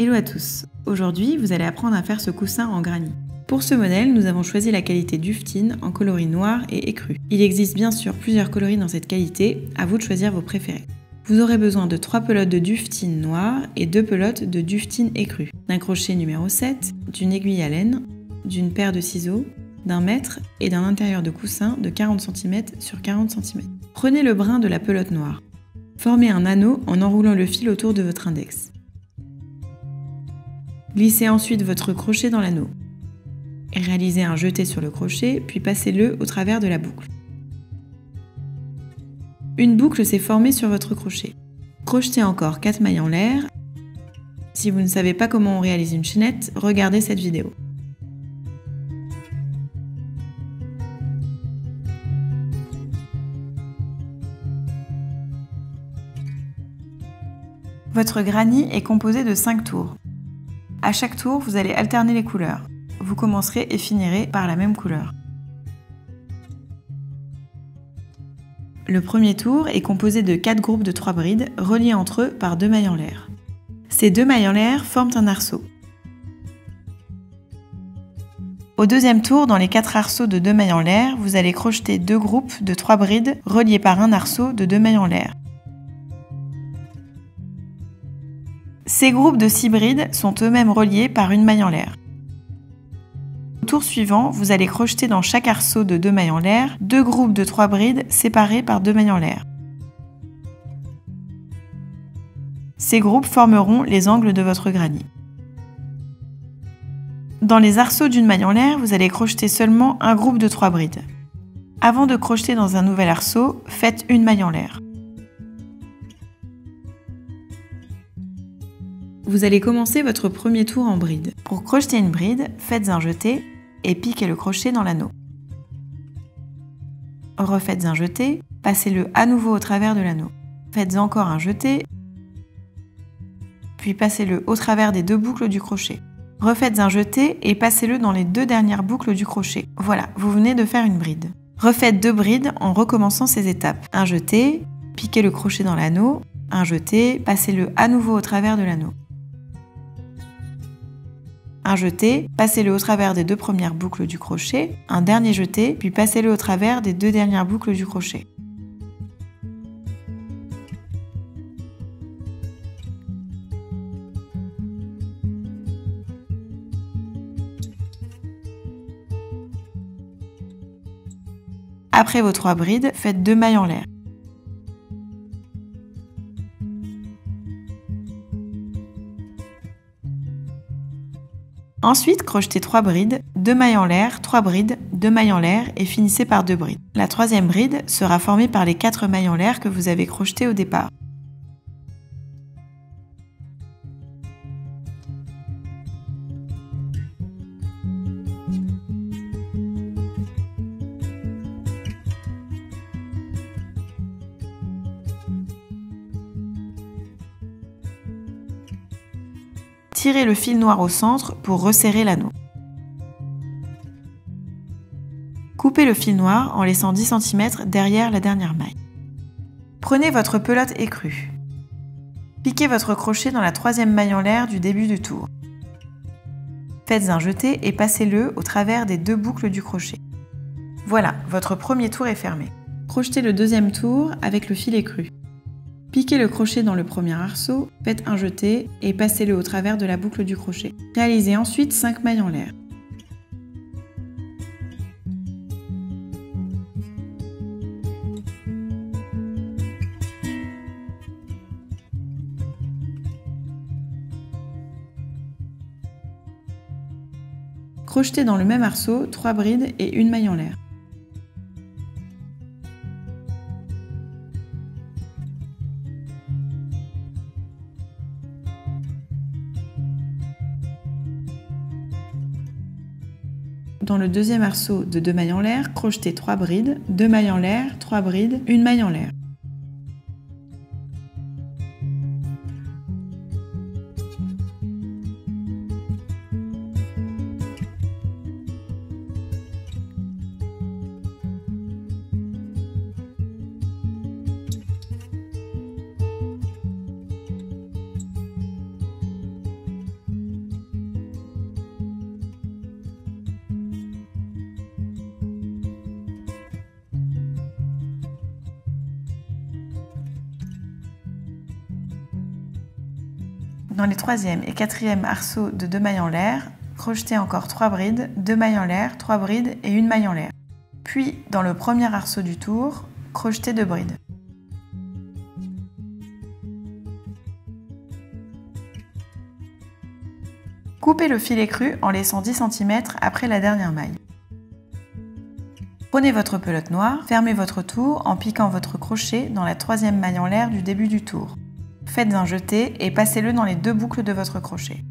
Hello à tous! Aujourd'hui, vous allez apprendre à faire ce coussin en granit. Pour ce modèle, nous avons choisi la qualité Duftine en coloris noir et écru. Il existe bien sûr plusieurs coloris dans cette qualité, à vous de choisir vos préférés. Vous aurez besoin de 3 pelotes de Duftine noir et 2 pelotes de Duftine écru, d'un crochet numéro 7, d'une aiguille à laine, d'une paire de ciseaux, d'un mètre et d'un intérieur de coussin de 40 cm sur 40 cm. Prenez le brin de la pelote noire. Formez un anneau en enroulant le fil autour de votre index. Glissez ensuite votre crochet dans l'anneau. Réalisez un jeté sur le crochet, puis passez-le au travers de la boucle. Une boucle s'est formée sur votre crochet. Crochetez encore 4 mailles en l'air. Si vous ne savez pas comment on réalise une chaînette, regardez cette vidéo. Votre granit est composé de 5 tours. À chaque tour, vous allez alterner les couleurs. Vous commencerez et finirez par la même couleur. Le premier tour est composé de 4 groupes de 3 brides reliés entre eux par 2 mailles en l'air. Ces 2 mailles en l'air forment un arceau. Au deuxième tour, dans les 4 arceaux de 2 mailles en l'air, vous allez crocheter 2 groupes de 3 brides reliés par un arceau de 2 mailles en l'air. Ces groupes de 6 brides sont eux-mêmes reliés par une maille en l'air. Au tour suivant, vous allez crocheter dans chaque arceau de 2 mailles en l'air 2 groupes de 3 brides séparés par 2 mailles en l'air. Ces groupes formeront les angles de votre granit. Dans les arceaux d'une maille en l'air, vous allez crocheter seulement un groupe de 3 brides. Avant de crocheter dans un nouvel arceau, faites une maille en l'air. Vous allez commencer votre premier tour en bride. Pour crocheter une bride, faites un jeté et piquez le crochet dans l'anneau. Refaites un jeté, passez-le à nouveau au travers de l'anneau. Faites encore un jeté, puis passez-le au travers des 2 boucles du crochet. Refaites un jeté et passez-le dans les 2 dernières boucles du crochet. Voilà, vous venez de faire une bride. Refaites 2 brides en recommençant ces étapes. Un jeté, piquez le crochet dans l'anneau, un jeté, passez-le à nouveau au travers de l'anneau. Un jeté, passez-le au travers des 2 premières boucles du crochet, un dernier jeté, puis passez-le au travers des 2 dernières boucles du crochet. Après vos 3 brides, faites 2 mailles en l'air. Ensuite, crochetez 3 brides, 2 mailles en l'air, 3 brides, 2 mailles en l'air et finissez par 2 brides. La 3e bride sera formée par les 4 mailles en l'air que vous avez crochetées au départ. Tirez le fil noir au centre pour resserrer l'anneau. Coupez le fil noir en laissant 10 cm derrière la dernière maille. Prenez votre pelote écrue. Piquez votre crochet dans la 3e maille en l'air du début du tour. Faites un jeté et passez-le au travers des 2 boucles du crochet. Voilà, votre premier tour est fermé. Crochetez le deuxième tour avec le fil écru. Piquez le crochet dans le premier arceau, faites un jeté et passez-le au travers de la boucle du crochet. Réalisez ensuite 5 mailles en l'air. Crochetez dans le même arceau 3 brides et une maille en l'air. Dans le deuxième arceau de 2 mailles en l'air, crochetez 3 brides, 2 mailles en l'air, 3 brides, une maille en l'air. Dans les 3e et 4e arceaux de 2 mailles en l'air, crochetez encore 3 brides, 2 mailles en l'air, 3 brides et 1 maille en l'air. Puis, dans le premier arceau du tour, crochetez 2 brides. Coupez le fil écru en laissant 10 cm après la dernière maille. Prenez votre pelote noire, fermez votre tour en piquant votre crochet dans la 3e maille en l'air du début du tour. Faites un jeté et passez-le dans les 2 boucles de votre crochet.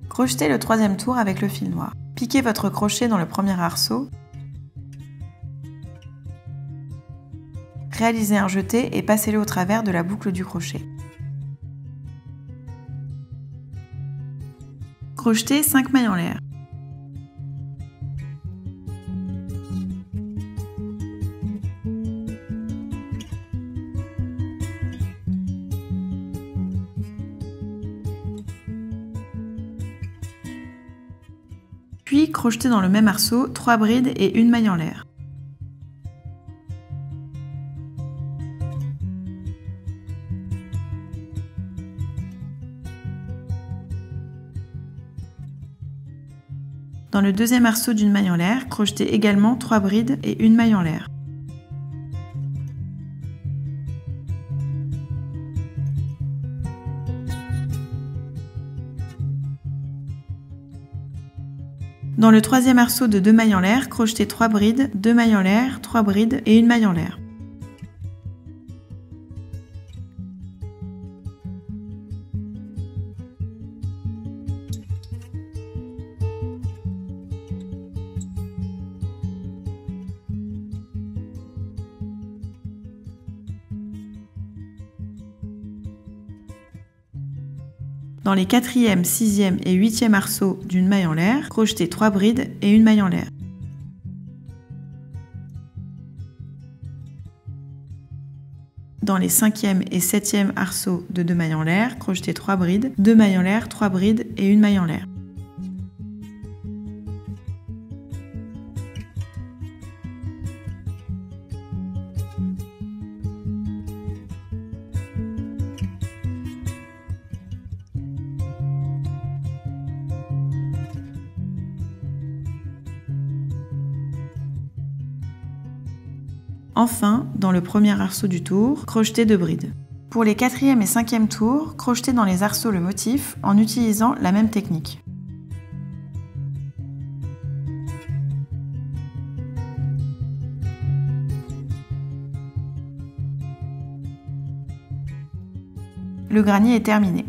Crochetez le 3e tour avec le fil noir. Piquez votre crochet dans le premier arceau. Réalisez un jeté et passez-le au travers de la boucle du crochet. Crochetez 5 mailles en l'air. Puis crochetez dans le même arceau 3 brides et 1 maille en l'air. Dans le 2e arceau d'une maille en l'air, crochetez également 3 brides et 1 maille en l'air. Dans le 3e arceau de 2 mailles en l'air, crochetez 3 brides, 2 mailles en l'air, 3 brides et 1 maille en l'air. Dans les 4e, 6e et 8e arceaux d'une maille en l'air, crochetez 3 brides et 1 maille en l'air. Dans les 5e et 7e arceaux de 2 mailles en l'air, crochetez 3 brides, 2 mailles en l'air, 3 brides et 1 maille en l'air. Enfin, dans le premier arceau du tour, crochetez 2 brides. Pour les 4e et 5e tours, crochetez dans les arceaux le motif en utilisant la même technique. Le granny est terminé.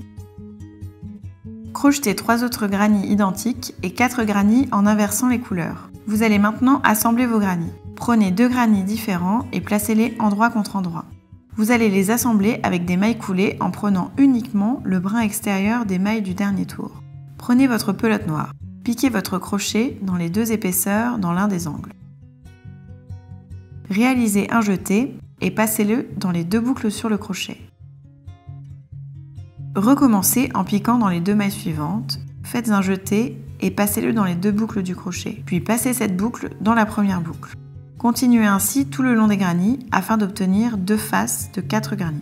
Crochetez 3 autres grannies identiques et 4 grannies en inversant les couleurs. Vous allez maintenant assembler vos grannies. Prenez 2 grannies différents et placez-les endroit contre endroit. Vous allez les assembler avec des mailles coulées en prenant uniquement le brin extérieur des mailles du dernier tour. Prenez votre pelote noire. Piquez votre crochet dans les 2 épaisseurs dans l'un des angles. Réalisez un jeté et passez-le dans les 2 boucles sur le crochet. Recommencez en piquant dans les 2 mailles suivantes. Faites un jeté et passez-le dans les 2 boucles du crochet. Puis passez cette boucle dans la première boucle. Continuez ainsi tout le long des grannies afin d'obtenir 2 faces de 4 grannies.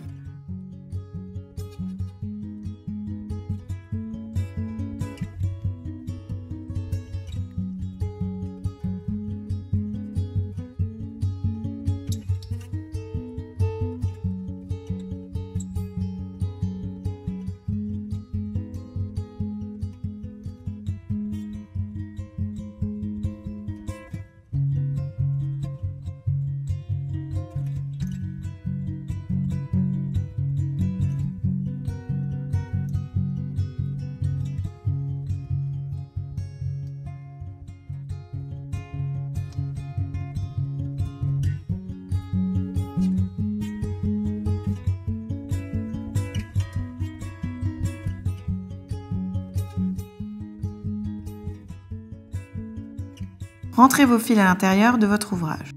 Rentrez vos fils à l'intérieur de votre ouvrage.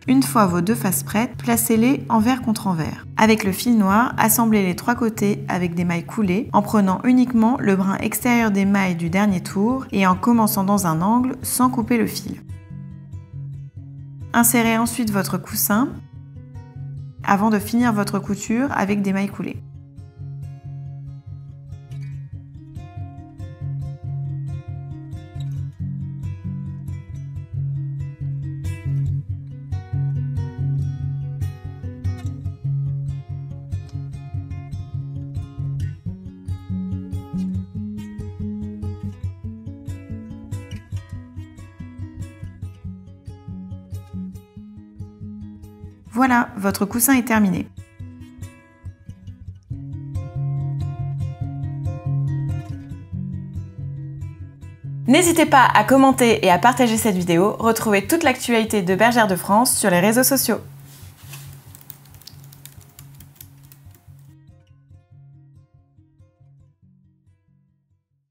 Une fois vos 2 faces prêtes, placez-les envers contre envers. Avec le fil noir, assemblez les 3 côtés avec des mailles coulées en prenant uniquement le brin extérieur des mailles du dernier tour et en commençant dans un angle sans couper le fil. Insérez ensuite votre coussin avant de finir votre couture avec des mailles coulées. Voilà, votre coussin est terminé. N'hésitez pas à commenter et à partager cette vidéo. Retrouvez toute l'actualité de Bergère de France sur les réseaux sociaux.